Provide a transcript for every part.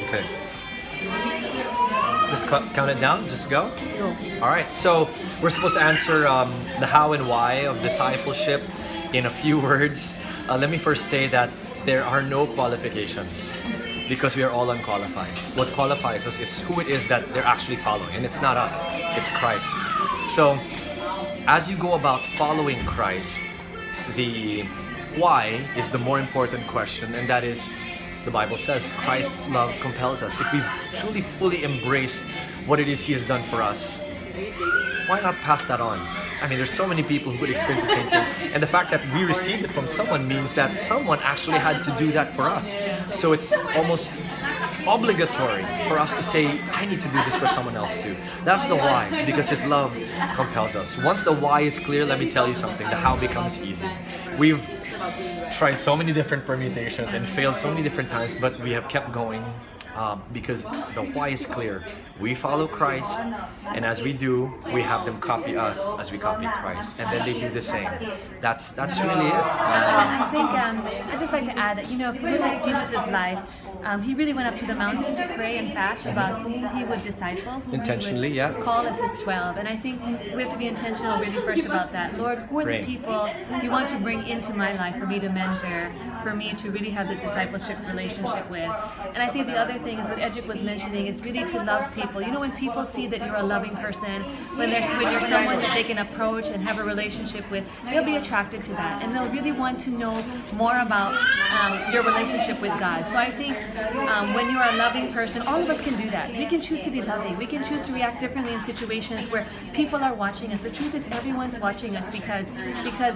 Okay. Just count it down. Just go. All right. So we're supposed to answer the how and why of discipleship in a few words. Let me first say that there are no qualifications because we are all unqualified. What qualifies us is who it is that they're actually following, and it's not us. It's Christ. So as you go about following Christ, the why is the more important question, and that is, the Bible says Christ's love compels us. If we've truly fully embraced what it is He has done for us, why not pass that on? I mean, there's so many people who would experience the same thing, and the fact that we received it from someone means that someone actually had to do that for us. So it's almost obligatory for us to say, I need to do this for someone else too. That's the why, because His love compels us. Once the why is clear, let me tell you something, the how becomes easy. We've tried so many different permutations and failed so many different times, but we have kept going because the why is clear. We follow Christ, and as we do, we have them copy us as we copy Christ, and then they do the same. That's really it. I think I'd just like to add that, if you look at Jesus' life, He really went up to the mountain to pray and fast about who He would disciple, who Intentionally, He would yeah. call as His 12. And I think we have to be intentional really first about that. Lord, who are the people You want to bring into my life for me to mentor, for me to really have the discipleship relationship with? And I think the other thing is what Edric was mentioning is really to love people. When people see that you're a loving person, when you're someone that they can approach and have a relationship with, they'll be attracted to that, and they'll really want to know more about your relationship with God. So I think when you're a loving person, all of us can do that. We can choose to be loving. We can choose to react differently in situations where people are watching us. The truth is, everyone's watching us because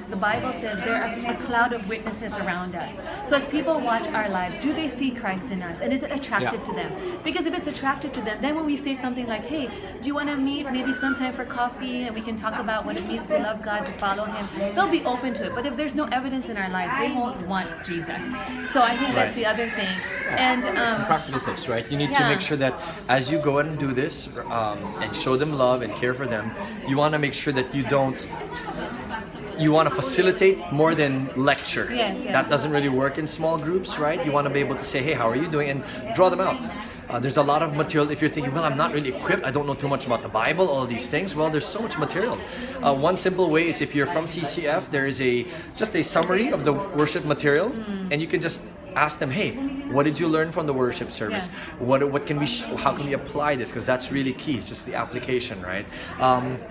the Bible says there is a cloud of witnesses around us. So as people watch our lives, do they see Christ in us, and is it attracted to them? Because if it's attracted to them, then when we say something like, hey, do you want to meet maybe sometime for coffee and we can talk about what it means to love God, to follow Him, they'll be open to it. But if there's no evidence in our lives, they won't want Jesus. So I think that's the other thing. And some practical tips, right? You need to make sure that as you go and do this and show them love and care for them, you want to make sure that you want to facilitate more than lecture. Yes. That doesn't really work in small groups, right? You want to be able to say, hey, how are you doing? And draw them out. There's a lot of material. If you're thinking, well, I'm not really equipped, I don't know too much about the Bible, all these things. Well, there's so much material. One simple way is if you're from CCF, there is just a summary of the worship material, and you can just ask them, hey, what did you learn from the worship service? What can how can we apply this? Because that's really key. It's just the application, right?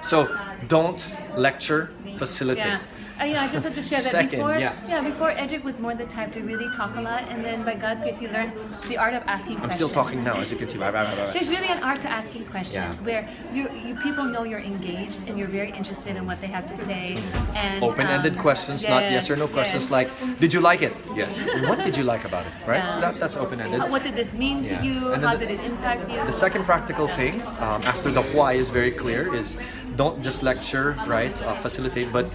So don't lecture, facilitate. I just have to share that Second, before Edric was more the type to really talk a lot, and then by God's grace he learned the art of asking questions. I'm still talking now, as you can see. There's really an art to asking questions where you people know you're engaged and you're very interested in what they have to say. And open-ended questions, not yes or no questions like, did you like it? Yes. What did you like about it? Right? So that's open-ended. What did this mean to you? How did it impact you? The second practical thing, after the why is very clear, is don't just lecture, right? Facilitate, but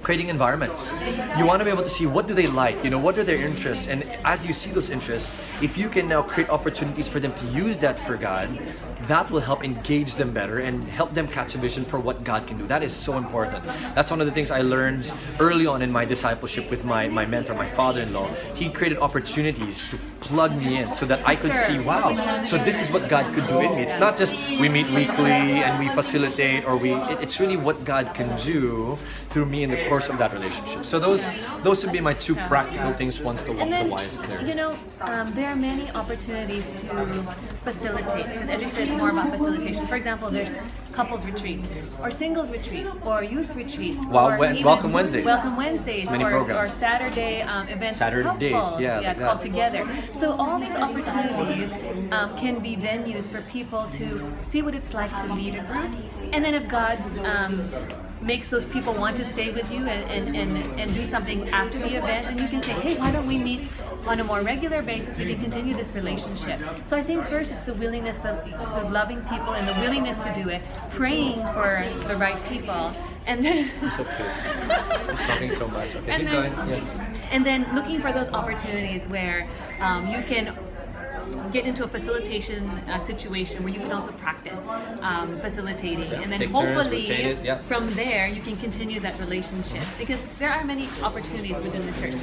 creating environments. You want to be able to see what do they like, what are their interests, and as you see those interests, if you can now create opportunities for them to use that for God, that will help engage them better and help them catch a vision for what God can do. That is so important. That's one of the things I learned early on in my discipleship with my mentor, my father-in-law. He created opportunities to plug me in so that I could see, wow, so this is what God could do in me. It's not just we meet weekly and we facilitate, or it's really what God can do through me in the course of that relationship. So those would be my two practical things once the why is clear. There are many opportunities to facilitate, because Edric said it's more about facilitation. For example, there's couples retreats, or singles retreats, or youth retreats, or Welcome Wednesdays. Welcome Wednesdays, many programs. Or Saturday events Saturday for couples. dates, It's called Together. So all these opportunities can be venues for people to see what it's like to lead a group, and then if God makes those people want to stay with you and do something after the event, then you can say, hey, why don't we meet on a more regular basis? We can continue this relationship. So I think first it's the willingness, the loving people, and the willingness to do it, praying for the right people, and then so cute. He's talking so much. Okay, keep going. Yes. And then looking for those opportunities where you can get into a facilitation situation where you can also practice facilitating, and then Take turns, hopefully rotate it, yeah. from there you can continue that relationship, because there are many opportunities within the church.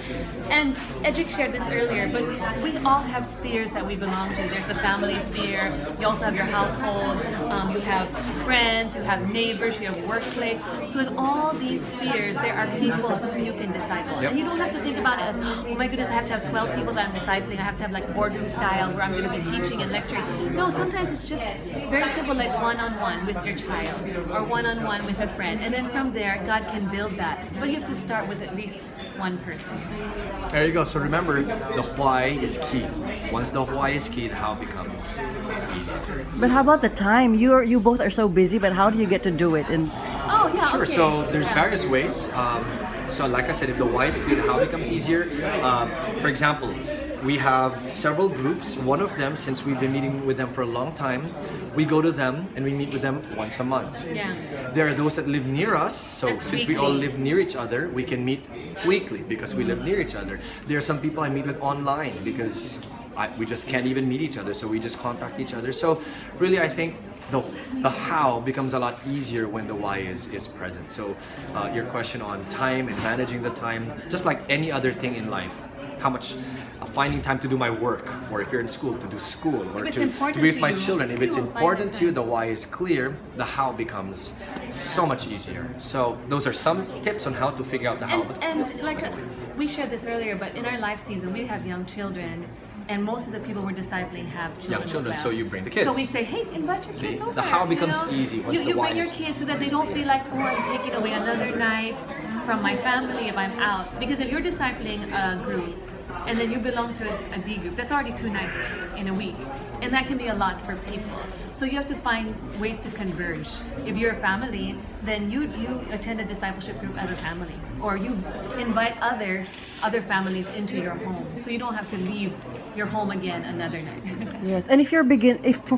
And Edric shared this earlier, but we all have spheres that we belong to. There's the family sphere, you also have your household, you have friends, you have neighbors, you have workplace. So in all these spheres, there are people who you can disciple. Yep. And you don't have to think about it as, oh my goodness, I have to have 12 people that I'm discipling. I have to have like boardroom style where I'm going to be teaching and lecturing. No, sometimes it's just very simple, like one-on-one with your child or one-on-one with a friend. And then from there, God can build that. But you have to start with at least one person. There you go. So remember, the why is key. Once the why is key, the how becomes easier. But how about the time? You both are so busy, but how do you get to do it? And Oh, yeah, Sure. okay. So there's Yeah. various ways. So like I said, if the why is clear, the how becomes easier. For example, we have several groups. One of them, since we've been meeting with them for a long time, we go to them and we meet with them once a month. Yeah. There are those that live near us, so That's since we all weekly. live near each other, we can meet weekly because we live near each other. There are some people I meet with online because we just can't even meet each other, so we just contact each other. So really, I think the how becomes a lot easier when the why is present. So your question on time and managing the time, just like any other thing in life, how much finding time to do my work, or if you're in school, to do school, or If it's to important be with to my you, children. If you it's will find important the to you, time. the why is clear, the how becomes so much easier. So those are some tips on how to figure out the how. And like we shared this earlier, but in our life season, we have young children, and most of the people we're discipling have children. Young children, as well. so you bring the kids. So we say, hey, invite your kids over. the how becomes you know? easy once the you why bring your is- kids so that they don't feel like, oh, I'm taking away another night from my family if I'm out. Because if you're discipling a group and then you belong to a D group, that's already 2 nights in a week. And that can be a lot for people. So you have to find ways to converge. If you're a family, then you attend a discipleship group as a family. Or you invite other families into your home. So you don't have to leave your home again another night. yes, and if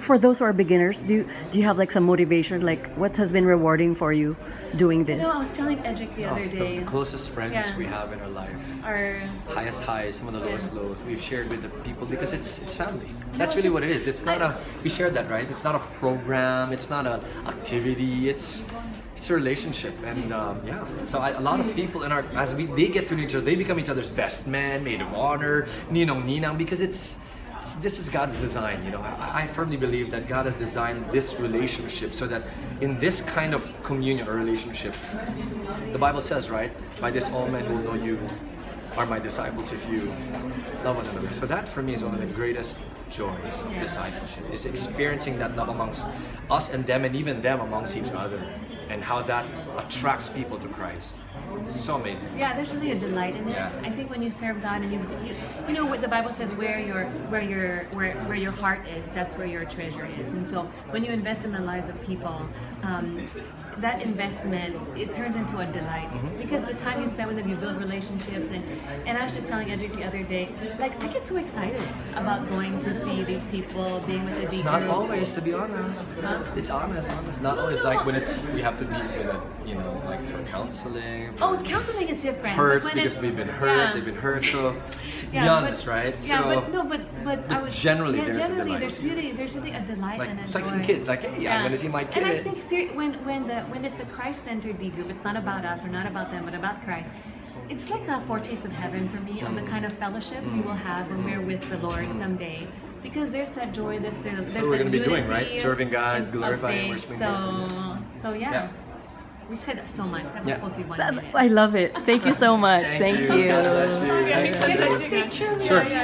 for those who are beginners, do you have like some motivation? Like what has been rewarding for you doing this? You know, I was telling Edric the other It's day. the closest friends Yeah. we have in our life. Our Highest highs, some of the lowest Yeah. lows we've shared with the people because it's family. That's it's really just- what it is. It's not we shared that, right? It's not a program. It's not an activity. It's a relationship, and yeah. So a lot of people in they get to know each other, they become each other's best man, maid of honor, ninong ninang, because this is God's design. You know, I firmly believe that God has designed this relationship so that in this kind of communion or relationship, the Bible says, right, by this all men will know you are my disciples if you love one another. So that for me is one of the greatest joys of discipleship, is experiencing that love amongst us and them, and even them amongst each other, and how that attracts people to Christ. It's so amazing. Yeah, there's really a delight in it. Yeah. I think when you serve God and you know what the Bible says, where your heart is, that's where your treasure is. And so when you invest in the lives of people, that investment, it turns into a delight, because the time you spend with them, you build relationships. And I was just telling Edric the other day, like I get so excited about going to see these people, being with the D Not group. always, to be honest. Huh? It's honest. Not always. Like when we have to meet with like for counseling. Oh, counseling is different. Hurts But when because it's- we've been hurt. yeah. They've been hurt. So to be Yeah, honest, right? Yeah, So but I was generally yeah, there's a generally delight. there's really a delight like and a it's like joy. some kids. Like, hey, I'm gonna see my And I kids. think when it's a Christ-centered D group, it's not about us or not about them, but about Christ. It's like a foretaste of heaven for me, of the kind of fellowship we will have when we're with the Lord someday. Because there's that joy, there's what that we're gonna be doing, unity right? Serving God, of glorifying, faith. worshiping So yeah. Yeah. We said so much. That was Yeah. supposed to be 1 That- minute. I love it. Thank you so much. Thank you. God bless you. Okay, Thanks, get a Mendoza. picture. Sure. Yeah, yeah.